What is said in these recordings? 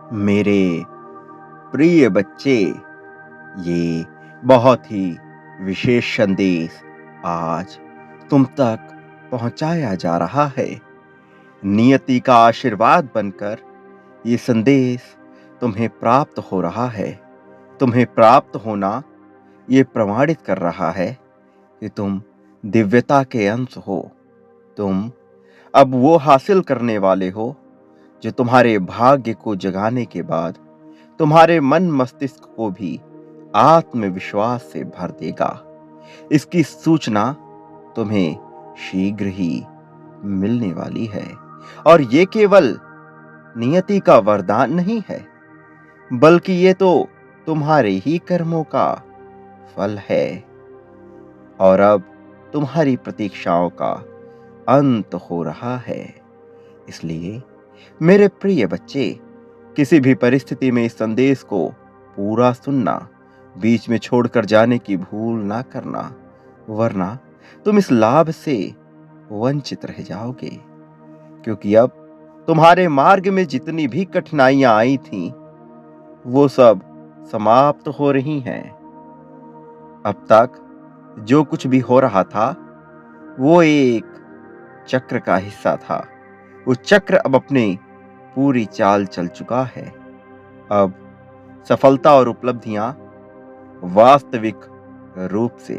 मेरे प्रिय बच्चे, ये बहुत ही विशेष संदेश आज तुम तक पहुंचाया जा रहा है। नियति का आशीर्वाद बनकर ये संदेश तुम्हें प्राप्त हो रहा है। तुम्हें प्राप्त होना ये प्रमाणित कर रहा है कि तुम दिव्यता के अंश हो। तुम अब वो हासिल करने वाले हो जो तुम्हारे भाग्य को जगाने के बाद तुम्हारे मन मस्तिष्क को भी आत्मविश्वास से भर देगा। इसकी सूचना तुम्हें शीघ्र ही मिलने वाली है और ये केवल नियति का वरदान नहीं है, बल्कि ये तो तुम्हारे ही कर्मों का फल है। और अब तुम्हारी प्रतीक्षाओं का अंत हो रहा है। इसलिए मेरे प्रिय बच्चे, किसी भी परिस्थिति में इस संदेश को पूरा सुनना, बीच में छोड़कर जाने की भूल ना करना, वरना तुम इस लाभ से वंचित रह जाओगे। क्योंकि अब तुम्हारे मार्ग में जितनी भी कठिनाइयां आई थीं, वो सब समाप्त हो रही हैं। अब तक जो कुछ भी हो रहा था, वो एक चक्र का हिस्सा था। वो चक्र अब अपनी पूरी चाल चल चुका है। अब सफलता और उपलब्धियां वास्तविक रूप से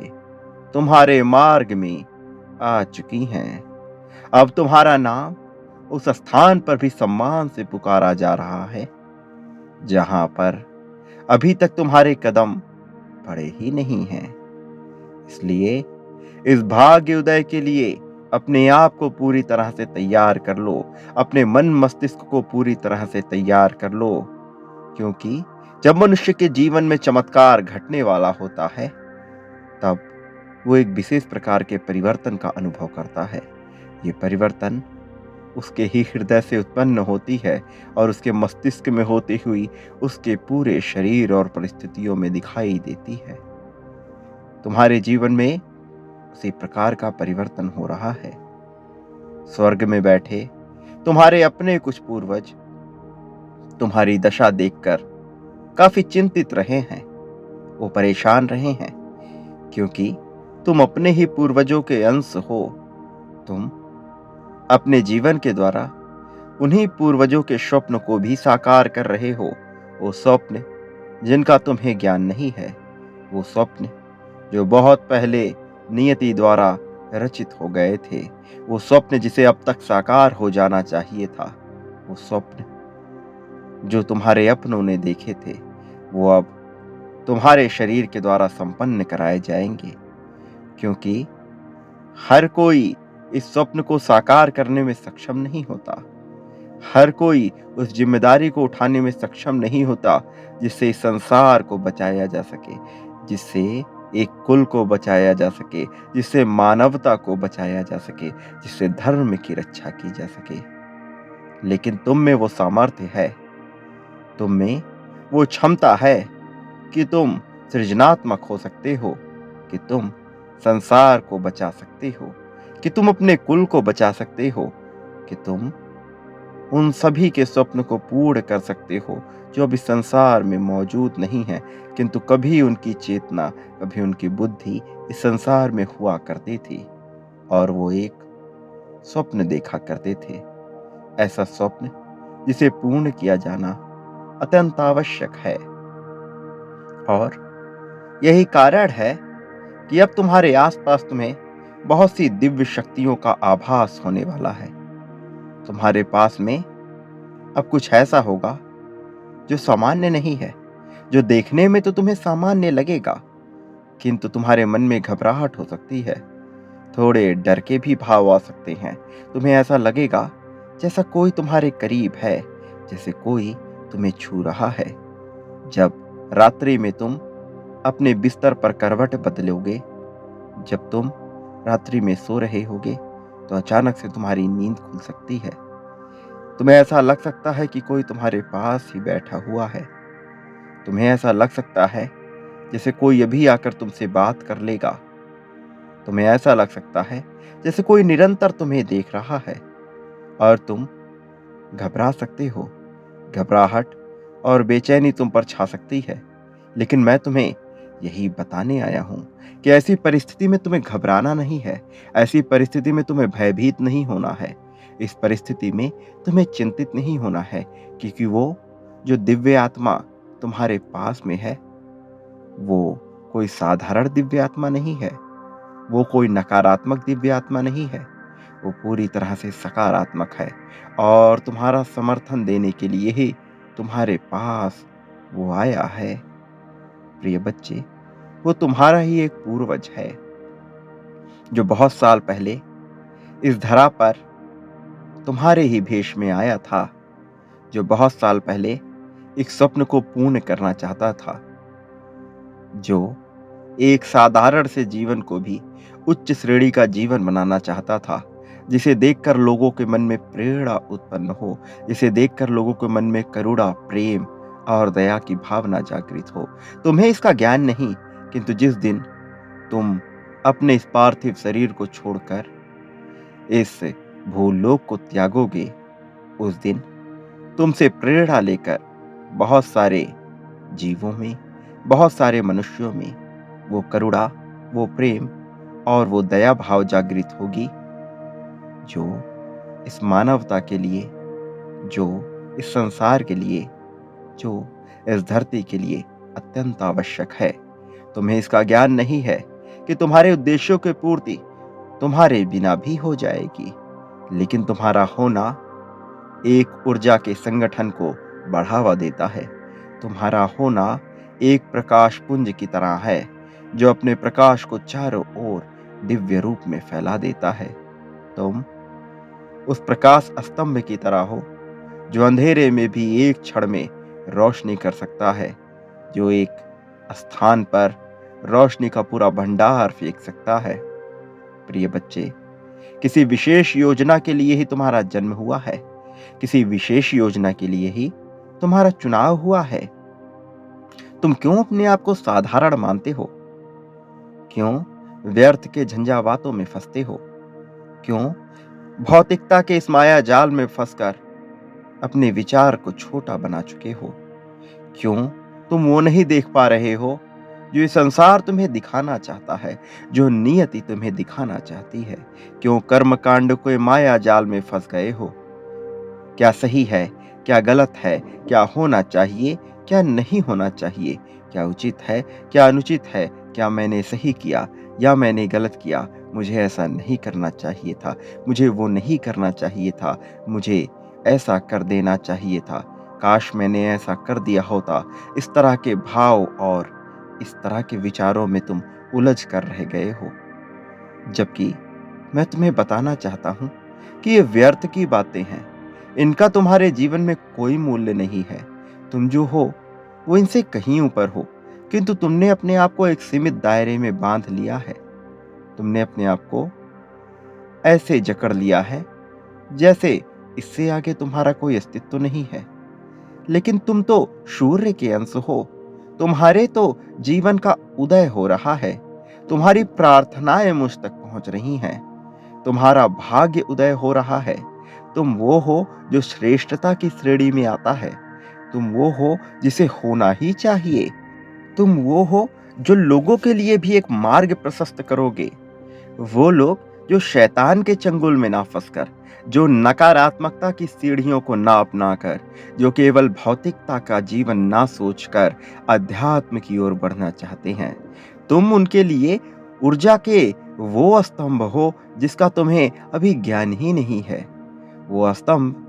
तुम्हारे मार्ग में आ चुकी हैं। अब तुम्हारा नाम उस स्थान पर भी सम्मान से पुकारा जा रहा है जहां पर अभी तक तुम्हारे कदम पड़े ही नहीं हैं। इसलिए इस भाग्य उदय के लिए अपने आप को पूरी तरह से तैयार कर लो। अपने मन मस्तिष्क को पूरी तरह से तैयार कर लो, क्योंकि जब मनुष्य के जीवन में चमत्कार घटने वाला होता है, तब वो एक विशेष प्रकार के परिवर्तन का अनुभव करता है। ये परिवर्तन उसके ही हृदय से उत्पन्न होती है और उसके मस्तिष्क में होती हुई उसके पूरे शरीर और परिस्थितियों में दिखाई देती है। तुम्हारे जीवन में उसी प्रकार का परिवर्तन हो रहा है। स्वर्ग में बैठे तुम्हारे अपने कुछ पूर्वज तुम्हारी दशा देखकर काफी चिंतित रहे हैं। वो परेशान रहे हैं, क्योंकि तुम अपने ही पूर्वजों के अंश हो। तुम अपने जीवन के द्वारा उन्हीं पूर्वजों के स्वप्न को भी साकार कर रहे हो। वो स्वप्न जिनका तुम्हें ज्ञान नहीं है, वो स्वप्न जो बहुत पहले नियति द्वारा रचित हो गए थे, वो स्वप्न जिसे अब तक साकार हो जाना चाहिए था, वो स्वप्न जो तुम्हारे अपनों ने देखे थे, वो अब तुम्हारे शरीर के द्वारा संपन्न कराए जाएंगे। क्योंकि हर कोई इस स्वप्न को साकार करने में सक्षम नहीं होता। हर कोई उस जिम्मेदारी को उठाने में सक्षम नहीं होता जिससे इस संसार को बचाया जा सके, जिससे एक कुल को बचाया जा सके, जिससे मानवता को बचाया जा सके, जिससे धर्म की रक्षा की जा सके। लेकिन तुम में वो सामर्थ्य है, तुम में वो क्षमता है कि तुम सृजनात्मक हो सकते हो, कि तुम संसार को बचा सकते हो, कि तुम अपने कुल को बचा सकते हो, कि तुम उन सभी के स्वप्न को पूर्ण कर सकते हो जो अभी संसार में मौजूद नहीं है, किंतु कभी उनकी चेतना, कभी उनकी बुद्धि इस संसार में हुआ करती थी और वो एक स्वप्न देखा करते थे। ऐसा स्वप्न जिसे पूर्ण किया जाना अत्यंत आवश्यक है। और यही कारण है कि अब तुम्हारे आसपास तुम्हें बहुत सी दिव्य शक्तियों का आभास होने वाला है। तुम्हारे पास में अब कुछ ऐसा होगा जो सामान्य नहीं है, जो देखने में तो तुम्हें सामान्य लगेगा, किंतु तुम्हारे मन में घबराहट हो सकती है। थोड़े डर के भी भाव आ सकते हैं। तुम्हें ऐसा लगेगा जैसा कोई तुम्हारे करीब है, जैसे कोई तुम्हें छू रहा है। जब रात्रि में तुम अपने बिस्तर पर करवट बदलोगे, जब तुम रात्रि में सो रहे होगे, तो अचानक से तुम्हारी नींद खुल सकती है। तुम्हें ऐसा लग सकता है कि कोई तुम्हारे पास ही बैठा हुआ है। तुम्हें ऐसा लग सकता है जैसे कोई अभी आकर तुमसे बात कर लेगा। तुम्हें ऐसा लग सकता है जैसे कोई निरंतर तुम्हें देख रहा है और तुम घबरा सकते हो। घबराहट और बेचैनी तुम पर छा सकती है। लेकिन मैं तुम्हें यही बताने आया हूं कि ऐसी परिस्थिति में तुम्हें घबराना नहीं है। ऐसी परिस्थिति में तुम्हें भयभीत नहीं होना है। इस परिस्थिति में तुम्हें चिंतित नहीं होना है, क्योंकि वो जो दिव्य आत्मा तुम्हारे पास में है, वो कोई साधारण दिव्य आत्मा नहीं है। वो कोई नकारात्मक दिव्य आत्मा नहीं है। वो पूरी तरह से सकारात्मक है और तुम्हारा समर्थन देने के लिए ही तुम्हारे पास वो आया है। प्रिय बच्चे, वो तुम्हारा ही एक पूर्वज है, जो बहुत साल पहले इस धरा पर तुम्हारे ही भेष में आया था, जो बहुत साल पहले एक स्वप्न को पूर्ण करना चाहता था, जो एक साधारण से जीवन को भी उच्च श्रेणी का जीवन बनाना चाहता था, जिसे देखकर लोगों के मन में प्रेरणा उत्पन्न हो, जिसे देखकर लोगों के मन में करुणा, प्रेम और दया की भावना जागृत हो। तुम्हें इसका ज्ञान नहीं, किंतु जिस दिन तुम अपने इस पार्थिव शरीर को छोड़कर इस भूलोक को त्यागोगे, उस दिन तुमसे प्रेरणा लेकर बहुत सारे जीवों में, बहुत सारे मनुष्यों में वो करुणा, वो प्रेम और वो दया भाव जागृत होगी, जो इस मानवता के लिए, जो इस संसार के लिए, जो इस धरती के लिए अत्यंत आवश्यक है। तुम्हें इसका ज्ञान नहीं है कि तुम्हारे उद्देश्यों की पूर्ति तुम्हारे बिना भी हो जाएगी, लेकिन तुम्हारा होना एक ऊर्जा के संगठन को बढ़ावा देता है। तुम्हारा होना एक प्रकाश पुंज की तरह है, जो अपने प्रकाश को चारों ओर दिव्य रूप में फैला देता है। तुम उस प्रकाश स्तंभ की तरह हो, जो अंधेरे में भी एक क्षण में रोशनी कर सकता है, जो एक स्थान पर रोशनी का पूरा भंडार फेंक सकता है। प्रिय बच्चे, किसी विशेष योजना के लिए ही तुम्हारा जन्म हुआ है। किसी विशेष योजना के लिए ही तुम्हारा चुनाव हुआ है। तुम क्यों अपने आप को साधारण मानते हो? क्यों व्यर्थ के झंझावातों में फंसते हो? क्यों भौतिकता के इस माया जाल में फंसकर अपने विचार को छोटा बना चुके हो? क्यों तुम वो नहीं देख पा रहे हो जो ये संसार तुम्हें दिखाना चाहता है, जो नियति तुम्हें दिखाना चाहती है? क्यों कर्म कांड के माया जाल में फंस गए हो? क्या सही है, क्या गलत है, क्या होना चाहिए, क्या नहीं होना चाहिए, क्या उचित है, क्या अनुचित है, क्या मैंने सही किया या मैंने गलत किया, मुझे ऐसा नहीं करना चाहिए था, मुझे वो नहीं करना चाहिए था, मुझे ऐसा कर देना चाहिए था, काश मैंने ऐसा कर दिया होता। इस तरह के भाव और इस तरह के विचारों में तुम उलझ कर रह गए हो। जबकि मैं तुम्हें बताना चाहता हूं कि ये व्यर्थ की बातें हैं। इनका तुम्हारे जीवन में कोई मूल्य नहीं है। तुम जो हो वो इनसे कहीं ऊपर हो, किंतु तुमने अपने आप को एक सीमित दायरे में बांध लिया है। तुमने अपने आप को ऐसे जकड़ लिया है जैसे इससे आगे तुम्हारा कोई अस्तित्व नहीं है। लेकिन तुम तो सूर्य के अंश हो। तुम्हारे तो जीवन का उदय हो रहा है। तुम्हारी प्रार्थनाएं मुझ तक पहुंच रही हैं। तुम्हारा भाग्य उदय हो रहा है। तुम वो हो जो श्रेष्ठता की श्रेणी में आता है। तुम वो हो जिसे होना ही चाहिए। तुम वो हो जो लोगों के लिए भी एक मार्ग प्रशस्त करोगे। वो लोग जो शैतान के चंगुल में ना फंसकर, जो नकारात्मकता की सीढ़ियों को ना अपनाकर, जो केवल भौतिकता का जीवन ना सोचकर अध्यात्म की ओर बढ़ना चाहते हैं, तुम उनके लिए ऊर्जा के वो स्तंभ हो जिसका तुम्हें अभी ज्ञान ही नहीं है। वो स्तंभ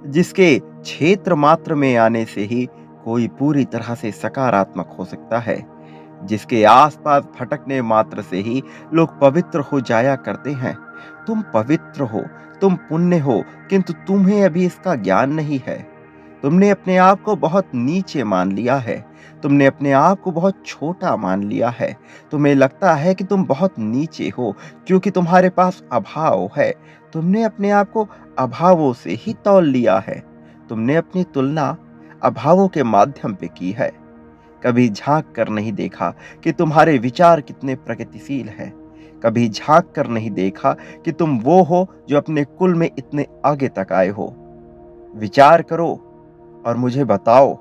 जिसके क्षेत्र मात्र में आने से ही कोई पूरी तरह से सकारात्मक हो सकता है, जिसके आसपास भटकने मात्र से ही लोग पवित्र हो जाया करते हैं। तुम पवित्र हो, तुम पुण्य हो, किंतु तुम्हें अभी इसका ज्ञान नहीं है। तुमने अपने आप को बहुत नीचे मान लिया है। तुमने अपने आप को बहुत छोटा मान लिया है। तुम्हें लगता है कि तुम बहुत नीचे हो क्योंकि तुम्हारे पास अभाव है। तुमने अपने आप को अभावों से ही तौल लिया है। तुमने अपनी तुलना अभावों के माध्यम पे की है। कभी झांक कर नहीं देखा कि तुम्हारे विचार कितने प्रगतिशील हैं। कभी झांक कर नहीं देखा कि तुम वो हो जो अपने कुल में इतने आगे तक आए हो। विचार करो और मुझे बताओ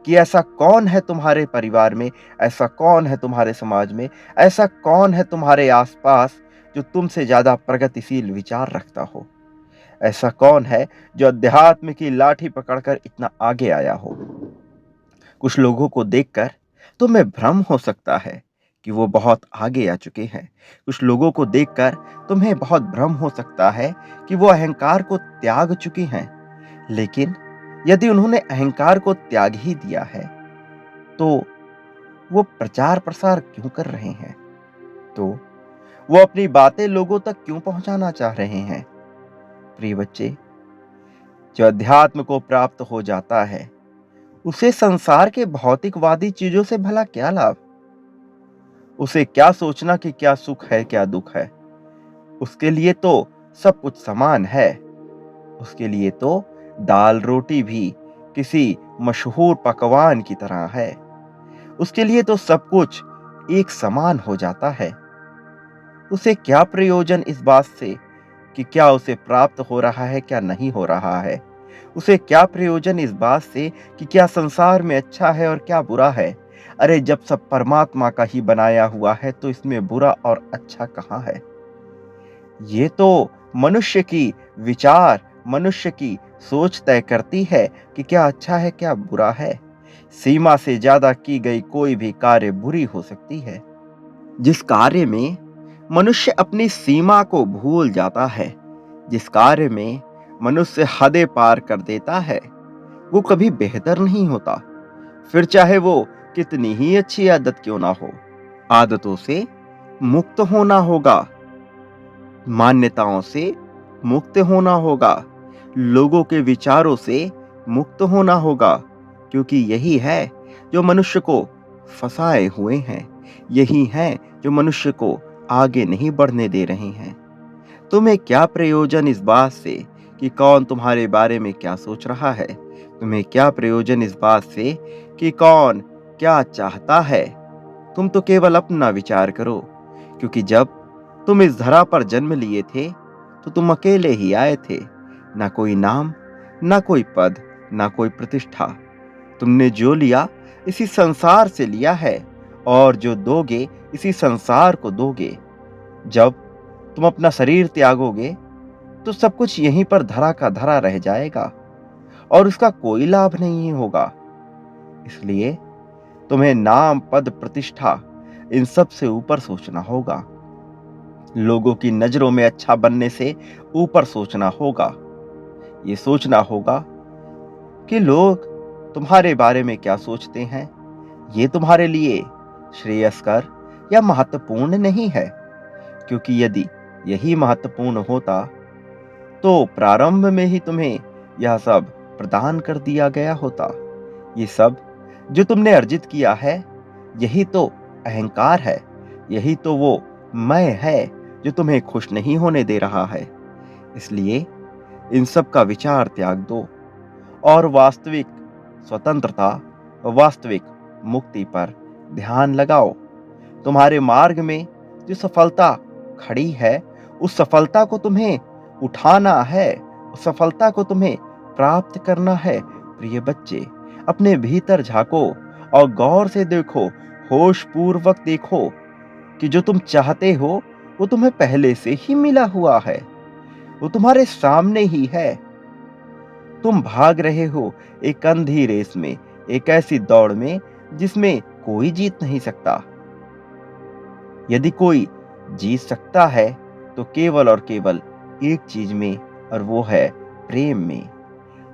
कि ऐसा कौन है तुम्हारे परिवार में, ऐसा कौन है तुम्हारे समाज में, ऐसा कौन है तुम्हारे आसपास जो तुमसे ज़्यादा प्रगतिशील विचार रखता हो? ऐसा कौन है जो अध्यात्म की लाठी पकड़कर इतना आगे आया हो? कुछ लोगों को देखकर तुम्हें भ्रम हो सकता है कि वो बहुत आगे आ चुके हैं। कुछ लोगों को देखकर तुम्हें बहुत भ्रम हो सकता है कि वो अहंकार को त्याग चुकी हैं। लेकिन यदि उन्होंने अहंकार को त्याग ही दिया है, तो वो प्रचार-प्रसार क्यों कर रहे हैं? तो वो अपनी बातें लोगों तक क्यों पहुंचाना चाह रहे हैं? प्रिय बच्चे, जो अध्यात्म को प्राप्त हो जाता है, उसे संसार के भौतिकवादी चीजों से भला क्या लाभ? उसे क्या सोचना कि क्या सुख है, क्या दुख है? उसके लिए तो सब कुछ समान है। उसके लिए तो दाल-रोटी भी किसी मशहूर पकवान की तरह है। उसके लिए तो सब कुछ एक समान हो जाता है। उसे क्या प्रयोजन इस बात से कि क्या उसे प्राप्त हो रहा है, क्या नहीं हो रहा है? उसे क्या प्रयोजन इस बात से कि क्या संसार में अच्छा है और क्या बुरा है? अरे जब सब परमात्मा का ही बनाया हुआ है तो इसमें बुरा और अच्छा कहाँ है? ये तो मनुष्य की विचार, मनुष्य की सोच तय करती है कि क्या अच्छा है, क्या बुरा है। सीमा से ज्यादा की गई कोई भी कार्य बुरी हो सकती है। जिस कार्य में मनुष्य अपनी सीमा को भूल जाता है, जिस कार्य में मनुष्य हदें पार कर देता है, वो कभी बेहतर नहीं होता। फिर चाहे वो कितनी ही अच्छी आदत क्यों ना हो। आदतों से मुक्त होना होगा, मान्यताओं से मुक्त होना होगा, लोगों के विचारों से मुक्त होना होगा, क्योंकि यही है जो मनुष्य को फंसाए हुए हैं। यही है जो मनुष्य को आगे नहीं बढ़ने दे रहे हैं। तुम्हें क्या प्रयोजन इस बात से कि कौन तुम्हारे बारे में क्या सोच रहा है? तुम्हें क्या प्रयोजन इस बात से कि कौन क्या चाहता है? तुम तो केवल अपना विचार करो, क्योंकि जब तुम इस धरा पर जन्म लिए थे, तो तुम अकेले ही आए थे। ना कोई नाम, ना कोई पद, ना कोई प्रतिष्ठा। तुमने जो लिया इसी संसार से लिया है, और जो दोगे इसी संसार को दोगे। जब तुम अपना शरीर त्यागोगे, तो सब कुछ यहीं पर धरा का धरा रह जाएगा और उसका कोई लाभ नहीं होगा। इसलिए तुम्हें नाम, पद, प्रतिष्ठा इन सब से ऊपर सोचना होगा। लोगों की नजरों में अच्छा बनने से ऊपर सोचना होगा। ये सोचना होगा कि लोग तुम्हारे बारे में क्या सोचते हैं। ये तुम्हारे लिए श्रेयस्कर या महत्वपूर्ण नहीं है, क्योंकि यदि यही महत्वपूर्ण होता, तो प्रारंभ में ही तुम्हें यह सब प्रदान कर दिया गया होता। ये सब जो तुमने अर्जित किया है, यही तो अहंकार है। यही तो वो मैं है जो तुम्हें खुश नहीं होने दे रहा है। इसलिए इन सब का विचार त्याग दो और वास्तविक स्वतंत्रता, वास्तविक मुक्ति पर ध्यान लगाओ। तुम्हारे मार्ग में जो सफलता खड़ी है, उस सफलता को तुम्हें उठाना है, उस सफलता को तुम्हें प्राप्त करना है। प्रिय बच्चे, अपने भीतर झांको और गौर से देखो, होश पूर्वक देखो कि जो तुम चाहते हो वो तुम्हें पहले से ही मिला हुआ है। वो तुम्हारे सामने ही है। तुम भाग रहे हो एक अंधी रेस में, एक ऐसी दौड़ में जिसमें कोई जीत नहीं सकता। यदि कोई जीत सकता है तो केवल और केवल एक चीज में, और वो है प्रेम में।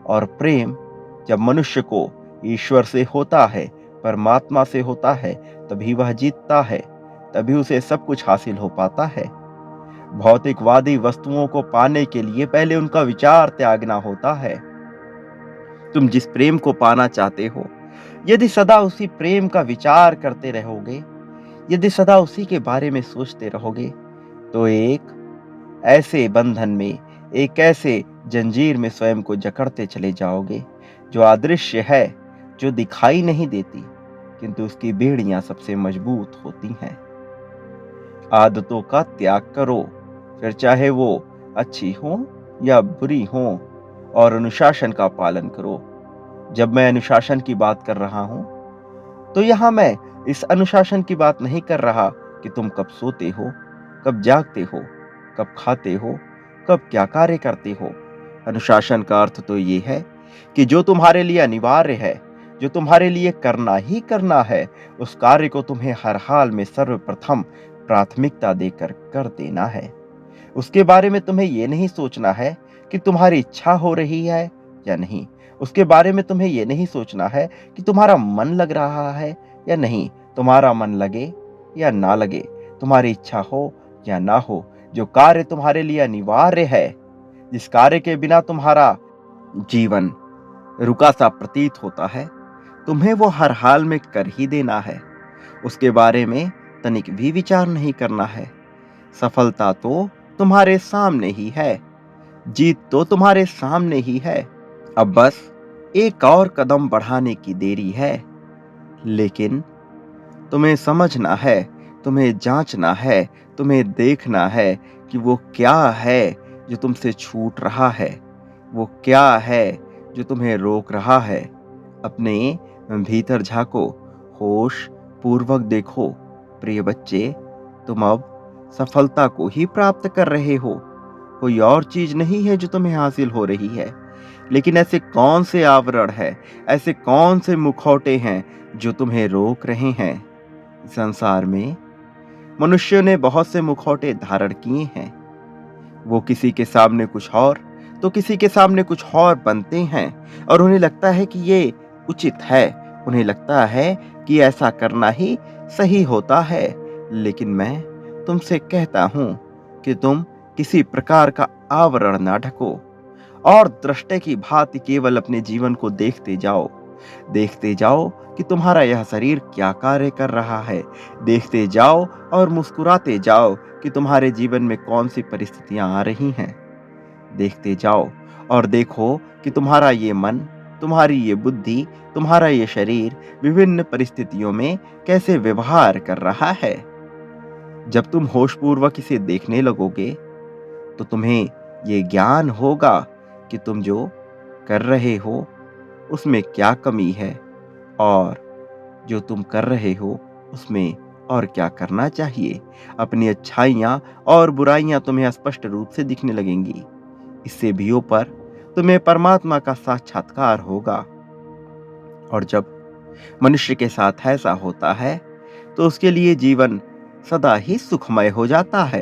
और प्रेम जब मनुष्य को ईश्वर से होता है, परमात्मा से होता है, तभी वह जीतता है, तभी उसे सब कुछ हासिल हो पाता है। भौतिकवादी वस्तुओं को पाने के लिए पहले उनका विचार त्यागना होता है। तुम जिस प्रेम को पाना चाहते हो, यदि सदा उसी प्रेम का विचार करते रहोगे, यदि सदा उसी के बारे में सोचते रहोगे, तो एक ऐसे बंधन में, एक ऐसे जंजीर में स्वयं को जकड़ते चले जाओगे जो अदृश्य है, जो दिखाई नहीं देती, किंतु उसकी बेड़ियां सबसे मजबूत होती हैं। आदतों का त्याग करो, फिर चाहे वो अच्छी हो या बुरी हो, और अनुशासन का पालन करो। जब मैं अनुशासन की बात कर रहा हूं, तो यहां मैं इस अनुशासन की बात नहीं कर रहा कि तुम कब सोते हो, कब जागते हो, कब खाते हो, कब क्या कार्य करते हो। अनुशासन का अर्थ तो ये है कि जो तुम्हारे लिए अनिवार्य है, जो तुम्हारे लिए करना ही करना है, उस कार्य को तुम्हें हर हाल में सर्वप्रथम प्राथमिकता देकर कर देना है। उसके बारे में तुम्हें ये नहीं सोचना है कि तुम्हारी इच्छा हो रही है या नहीं। उसके बारे में तुम्हें ये नहीं सोचना है कि तुम्हारा मन लग रहा है या नहीं। तुम्हारा मन लगे या ना लगे, तुम्हारी इच्छा हो या ना हो, जो कार्य तुम्हारे लिए अनिवार्य है, जिस कार्य के बिना तुम्हारा जीवन रुका सा प्रतीत होता है, तुम्हें वो हर हाल में कर ही देना है। उसके बारे में तनिक भी विचार नहीं करना है। सफलता तो तुम्हारे सामने ही है, जीत तो तुम्हारे सामने ही है। अब बस एक और कदम बढ़ाने की देरी है। लेकिन तुम्हें समझना है, तुम्हें जांचना है, तुम्हें देखना है कि वो क्या है जो तुमसे छूट रहा है, वो क्या है जो तुम्हें रोक रहा है। अपने भीतर झांको, होश पूर्वक देखो। प्रिय बच्चे, तुम अब सफलता को ही प्राप्त कर रहे हो, कोई और चीज नहीं है जो तुम्हें हासिल हो रही है। लेकिन ऐसे कौन से आवरण है, ऐसे कौन से मुखौटे हैं जो तुम्हें रोक रहे हैं। संसार में मनुष्यों ने बहुत से मुखौटे धारण किए हैं। वो किसी के सामने कुछ और तो किसी के सामने कुछ और बनते हैं, और उन्हें लगता है कि ये उचित है, उन्हें लगता है कि ऐसा करना ही सही होता है। लेकिन मैं तुमसे कहता हूं कि तुम किसी प्रकार का आवरण ना ढको, और दृष्टे की भांति केवल अपने जीवन को देखते जाओ कि तुम्हारा यह शरीर क्या कार्य कर रहा है। देखते जाओ और मुस्कुराते जाओ कि तुम्हारे जीवन में कौन सी परिस्थितियां आ रही हैं। देखते जाओ और देखो कि तुम्हारा ये मन, तुम्हारी ये बुद्धि, तुम्हारा ये शरीर विभिन्न परिस्थितियों में कैसे व्यवहार कर रहा है। जब तुम होशपूर्वक इसे देखने लगोगे, तो तुम्हें ये ज्ञान होगा कि तुम जो कर रहे हो उसमें क्या कमी है, और जो तुम कर रहे हो उसमें और क्या करना चाहिए। अपनी अच्छाइयाँ और बुराइयाँ तुम्हें स्पष्ट रूप से दिखने लगेंगी। इससे भी ऊपर तुम्हें परमात्मा का साक्षात्कार होगा। और जब मनुष्य के साथ ऐसा होता है, तो उसके लिए जीवन सदा ही सुखमय हो जाता है,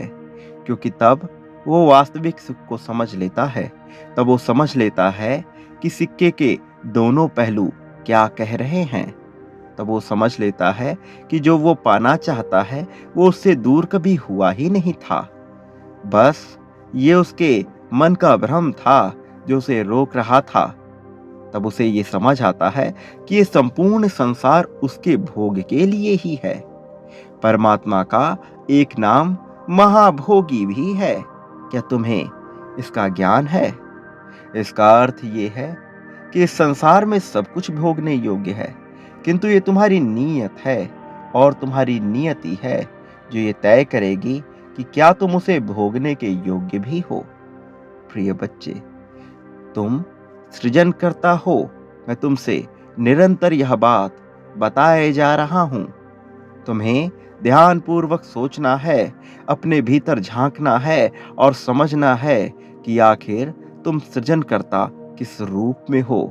क्योंकि तब वो वास्तविक सुख को समझ लेता है। तब वो समझ लेता है कि सिक्के के दोनों पहलू क्या कह रहे हैं। तब वो समझ लेता है कि जो वो पाना चाहता है वो उससे दूर कभी हुआ ही नहीं था। बस ये उसके मन का भ्रम था जो उसे रोक रहा था। तब उसे ये समझ आता है कि ये संपूर्ण संसार उसके भोग के लिए ही है। परमात्मा का एक नाम महाभोगी भी है। क्या तुम्हें इसका ज्ञान है? इसका अर्थ ये है कि इस संसार में सब कुछ भोगने योग्य है, किंतु ये तुम्हारी नीयत है, और तुम्हारी नियति है जो ये तय करेगी कि क्या तुम उसे भोगने के योग्य भी हो। प्रिय बच्चे, तुम सृजन करता हो। मैं तुमसे निरंतर यह बात बताए जा रहा हूं। तुम्हें ध्यानपूर्वक सोचना है, अपने भीतर झांकना है और समझना है कि आखिर तुम सृजनकर्ता किस रूप में हो।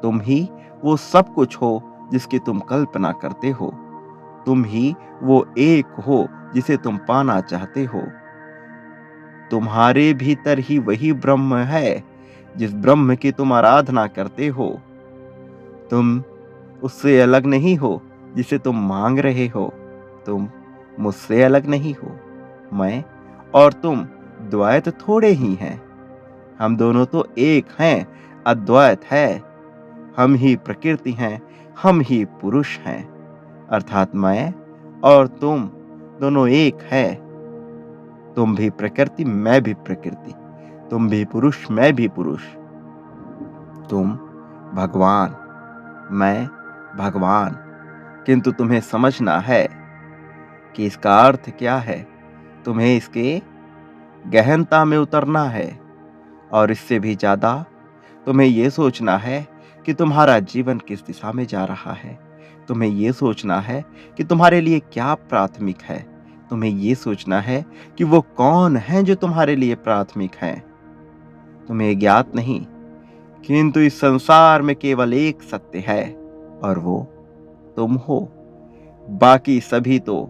तुम ही वो सब कुछ हो जिसकी तुम कल्पना करते हो। तुम ही वो एक हो जिसे तुम पाना चाहते हो। तुम्हारे भीतर ही वही ब्रह्म है जिस ब्रह्म की तुम आराधना करते हो। तुम उससे अलग नहीं हो जिसे तुम मांग रहे हो। तुम मुझसे अलग नहीं हो। मैं और तुम द्वैत थोड़े ही हैं। हम दोनों तो एक हैं, अद्वैत है। हम ही प्रकृति हैं, हम ही पुरुष हैं। अर्थात मैं और तुम दोनों एक है। तुम भी प्रकृति, मैं भी प्रकृति। तुम भी पुरुष, मैं भी पुरुष। तुम भगवान, मैं भगवान। किंतु तुम्हें समझना है कि इसका अर्थ क्या है। तुम्हें इसके गहनता में उतरना है, और इससे भी ज्यादा तुम्हें यह सोचना है कि तुम्हारा जीवन किस दिशा में जा रहा है। तुम्हें ये सोचना है कि तुम्हारे लिए क्या प्राथमिक है। तुम्हें ये सोचना है कि वो कौन है जो तुम्हारे लिए प्राथमिक है। तुम्हें ज्ञात नहीं, किंतु इस संसार में केवल एक सत्य है और वो तुम हो। बाकी सभी तो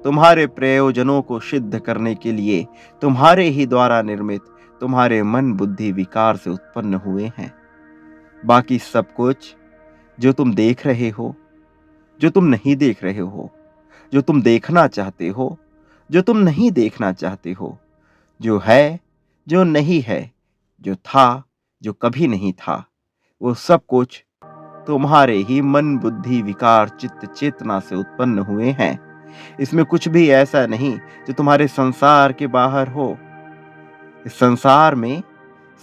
तुम्हारे प्रयोजनों को सिद्ध करने के लिए तुम्हारे ही द्वारा निर्मित तुम्हारे मन बुद्धि विकार से उत्पन्न हुए हैं। बाकी सब कुछ जो तुम देख रहे हो, जो तुम नहीं देख रहे हो, जो तुम देखना चाहते हो, जो तुम नहीं देखना चाहते हो, जो है, जो नहीं है, जो था, जो कभी नहीं था, वो सब कुछ तुम्हारे ही मन बुद्धि विकार चित्त चेतना से उत्पन्न हुए हैं। इसमें कुछ भी ऐसा नहीं जो तुम्हारे संसार के बाहर हो। इस संसार में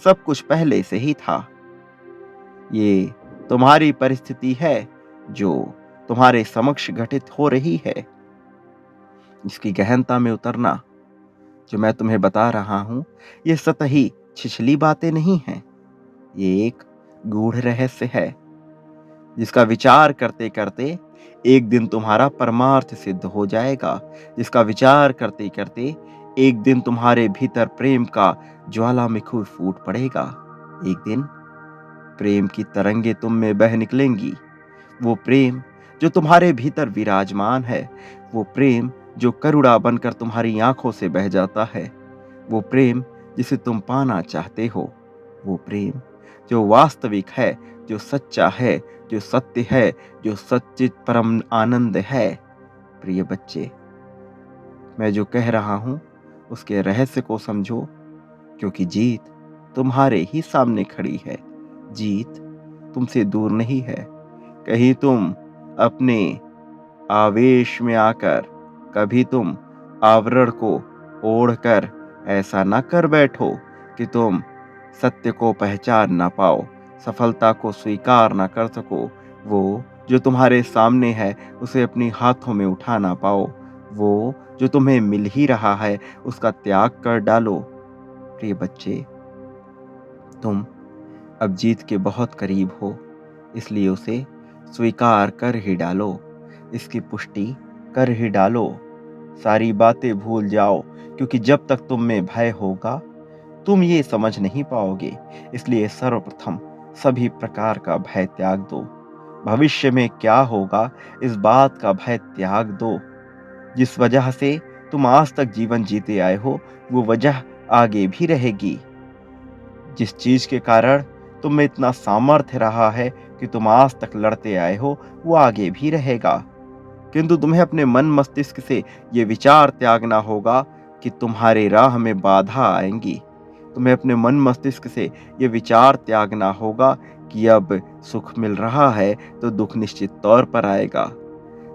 सब कुछ पहले से ही था। ये तुम्हारी परिस्थिति है जो तुम्हारे समक्ष घटित हो रही है। इसकी गहनता में उतरना जो मैं तुम्हें बता रहा हूं, ये सतही छिछली बातें नहीं हैं। ये एक गूढ़ रहस्य है जिसका विचार करते करते एक दिन तुम्हारा परमार्थ सिद्ध हो जाएगा। जिसका विचार करते करते एक दिन तुम्हारे भीतर प्रेम का ज्वालामुखी फूट पड़ेगा। एक दिन प्रेम की तरंगे तुम में बह निकलेंगी। वो प्रेम जो तुम्हारे भीतर विराजमान है, वो प्रेम जो करुणा बनकर तुम्हारी आंखों से बह जाता है, वो प्रेम जिसे तुम पाना चाहते हो, वो प्रेम जो वास्तविक है, जो सच्चा है, जो सत्य है, जो सच्चित परम आनंद है। प्रिय बच्चे, मैं जो कह रहा हूं उसके रहस्य को समझो, क्योंकि जीत तुम्हारे ही सामने खड़ी है। जीत तुमसे दूर नहीं है। कहीं तुम अपने आवेश में आकर कभी तुम आवरण को ओढ़कर ऐसा ना कर बैठो कि तुम सत्य को पहचान ना पाओ, सफलता को स्वीकार ना कर सको, वो जो तुम्हारे सामने है उसे अपनी हाथों में उठा ना पाओ, वो जो तुम्हें मिल ही रहा है उसका त्याग कर डालो। प्रिय बच्चे, तुम अब जीत के बहुत करीब हो, इसलिए उसे स्वीकार कर ही डालो, इसकी पुष्टि कर ही डालो। सारी बातें भूल जाओ, क्योंकि जब तक तुम में भय होगा तुम ये समझ नहीं पाओगे। इसलिए सर्वप्रथम सभी प्रकार का भय त्याग दो। भविष्य में क्या होगा इस बात का भय त्याग दो। जिस वजह से तुम आज तक जीवन जीते आए हो वो वजह आगे भी रहेगी। जिस चीज के कारण तुम में इतना सामर्थ्य रहा है कि तुम आज तक लड़ते आए हो वो आगे भी रहेगा। किंतु तुम्हें अपने मन मस्तिष्क से ये विचार त्यागना होगा कि तुम्हारे राह में बाधा आएंगी। तुम्हें अपने मन मस्तिष्क से ये विचार त्यागना होगा कि अब सुख मिल रहा है तो दुख निश्चित तौर पर आएगा।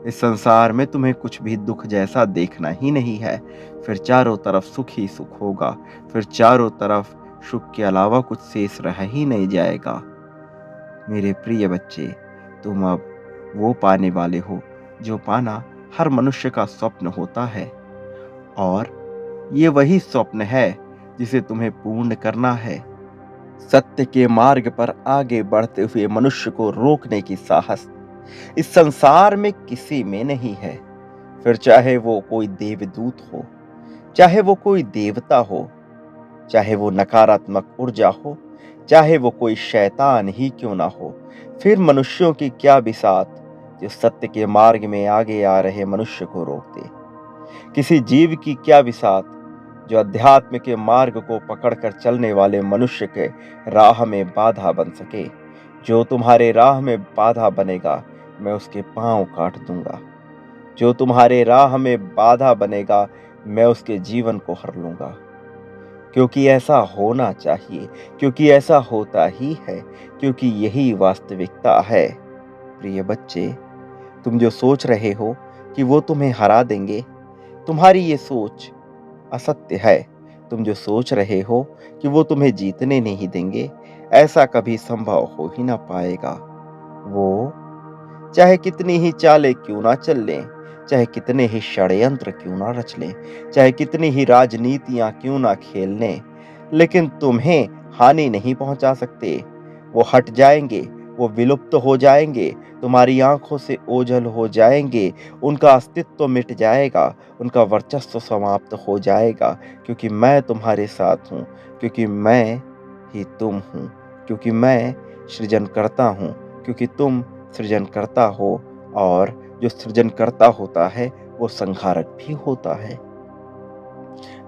इस संसार में तुम्हें कुछ भी दुख जैसा देखना ही नहीं है। फिर चारों तरफ सुख ही सुख होगा। फिर चारों तरफ सुख के अलावा कुछ शेष रह ही नहीं जाएगा। मेरे प्रिय बच्चे, तुम अब वो पाने वाले हो जो पाना हर मनुष्य का स्वप्न होता है, और ये वही स्वप्न है जिसे तुम्हें पूर्ण करना है। सत्य के मार्ग पर आगे बढ़ते हुए मनुष्य को रोकने की साहस इस संसार में किसी में नहीं है। फिर चाहे वो कोई देवदूत हो, चाहे वो कोई देवता हो, चाहे वो नकारात्मक ऊर्जा हो, चाहे वो कोई शैतान ही क्यों ना हो, फिर मनुष्यों की क्या बिसात जो सत्य के मार्ग में आगे आ रहे मनुष्य को रोक दे। किसी जीव की क्या बिसात जो अध्यात्म के मार्ग को पकड़कर चलने वाले मनुष्य के राह में बाधा बन सके। जो तुम्हारे राह में बाधा बनेगा मैं उसके पांव काट दूंगा। जो तुम्हारे राह में बाधा बनेगा मैं उसके जीवन को हर लूंगा। क्योंकि ऐसा होना चाहिए, क्योंकि ऐसा होता ही है, क्योंकि यही वास्तविकता है। प्रिय बच्चे, तुम जो सोच रहे हो कि वो तुम्हें हरा देंगे, तुम्हारी ये सोच असत्य है। तुम जो सोच रहे हो कि वो तुम्हें जीतने नहीं देंगे, ऐसा कभी संभव हो ही ना पाएगा। वो चाहे कितनी ही चालें क्यों ना चल लें, चाहे कितने ही षड्यंत्र क्यों ना रच लें, चाहे कितनी ही राजनीतियां क्यों ना खेल लें, लेकिन तुम्हें हानि नहीं पहुंचा सकते। वो हट जाएंगे वो विलुप्त हो जाएँगे, तुम्हारी आँखों से ओझल हो जाएँगे, उनका अस्तित्व मिट जाएगा, उनका वर्चस्व समाप्त हो जाएगा, क्योंकि मैं तुम्हारे साथ हूँ, क्योंकि मैं ही तुम हूँ, क्योंकि मैं सृजनकर्ता हूँ, क्योंकि तुम सृजनकर्ता हो और जो सृजनकर्ता होता है, वो संहारक भी होता है।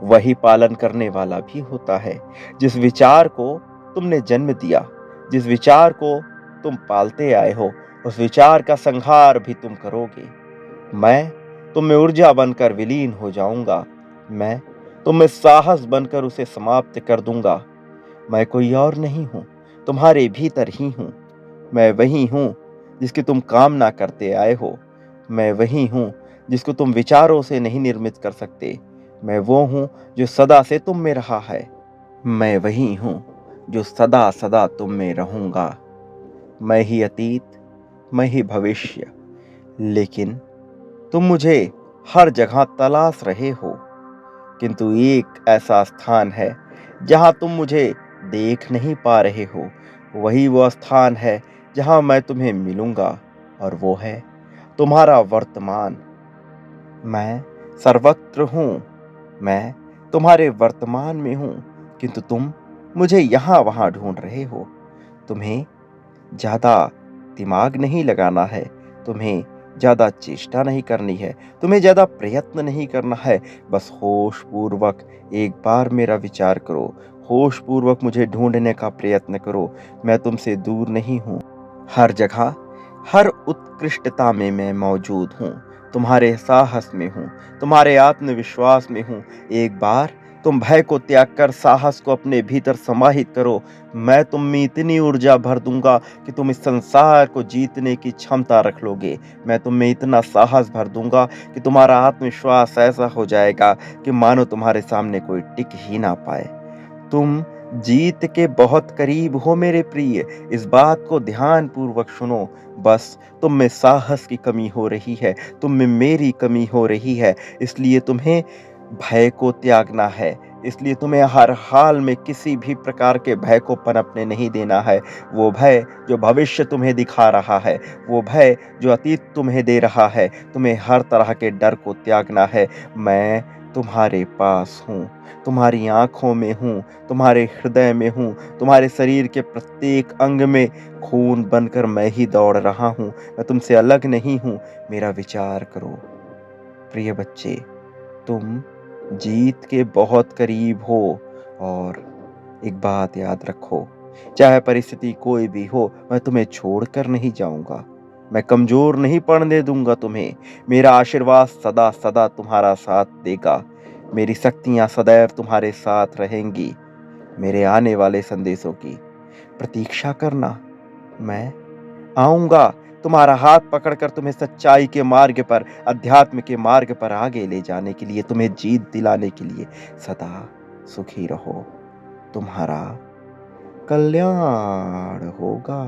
वही पालन करने वाला भी होता है। जिस विचार को तुमने जन्म दिया, जिस विचार को तुम पालते आए हो, उस विचार का संहार भी तुम करोगे। मैं तुम में ऊर्जा बनकर विलीन हो जाऊंगा। मैं तुम में साहस बनकर उसे समाप्त कर दूंगा। मैं कोई और नहीं हूं, तुम्हारे भीतर ही हूं। मैं वही हूं जिसकी तुम कामना करते आए हो। मैं वही हूं जिसको तुम विचारों से नहीं निर्मित कर सकते। मैं वो हूं जो सदा से तुम में रहा है। मैं वही हूं जो सदा सदा तुम में रहूंगा। मैं ही अतीत, मैं ही भविष्य। लेकिन तुम मुझे हर जगह तलाश रहे हो, किंतु एक ऐसा स्थान है जहां तुम मुझे देख नहीं पा रहे हो। वही वो स्थान है जहां मैं तुम्हें मिलूंगा, और वो है तुम्हारा वर्तमान। मैं सर्वत्र हूं, मैं तुम्हारे वर्तमान में हूं, किंतु तुम मुझे यहां वहां ढूंढ रहे हो। तुम्हें ज्यादा दिमाग नहीं लगाना है, तुम्हें ज्यादा चेष्टा नहीं करनी है, तुम्हें ज्यादा प्रयत्न नहीं करना है। बस होश पूर्वक एक बार मेरा विचार करो, होश पूर्वक मुझे ढूंढने का प्रयत्न करो। मैं तुमसे दूर नहीं हूं। हर जगह, हर उत्कृष्टता में मैं मौजूद हूँ। तुम्हारे साहस में हूँ, तुम्हारे आत्मविश्वास में हूँ। एक बार तुम भय को त्याग कर साहस को अपने भीतर समाहित करो। मैं तुम में इतनी ऊर्जा भर दूंगा कि तुम इस संसार को जीतने की क्षमता रख लोगे। मैं तुम में इतना साहस भर दूंगा कि तुम्हारा आत्मविश्वास ऐसा हो जाएगा कि मानो तुम्हारे सामने कोई टिक ही ना पाए। तुम जीत के बहुत करीब हो मेरे प्रिय, इस बात को ध्यान पूर्वक सुनो। बस तुम में साहस की कमी हो रही है, तुम में मेरी कमी हो रही है। इसलिए तुम्हें भय को त्यागना है, इसलिए तुम्हें हर हाल में किसी भी प्रकार के भय को पनपने नहीं देना है। वो भय जो भविष्य तुम्हें दिखा रहा है, वो भय जो अतीत तुम्हें दे रहा है, तुम्हें हर तरह के डर को त्यागना है। मैं तुम्हारे पास हूँ, तुम्हारी आंखों में हूँ, तुम्हारे हृदय में हूँ, तुम्हारे शरीर के प्रत्येक अंग में खून बनकर मैं ही दौड़ रहा हूँ। मैं तुमसे अलग नहीं हूँ। मेरा विचार करो प्रिय बच्चे, तुम जीत के बहुत करीब हो। और एक बात याद रखो, चाहे परिस्थिति कोई भी हो, मैं तुम्हें छोड़कर नहीं जाऊंगा। मैं कमजोर नहीं पड़ने दूंगा तुम्हें। मेरा आशीर्वाद सदा सदा तुम्हारा साथ देगा। मेरी शक्तियां सदैव तुम्हारे साथ रहेंगी। मेरे आने वाले संदेशों की प्रतीक्षा करना। मैं आऊंगा तुम्हारा हाथ पकड़कर तुम्हें सच्चाई के मार्ग पर, अध्यात्म के मार्ग पर आगे ले जाने के लिए, तुम्हें जीत दिलाने के लिए। सदा सुखी रहो, तुम्हारा कल्याण होगा।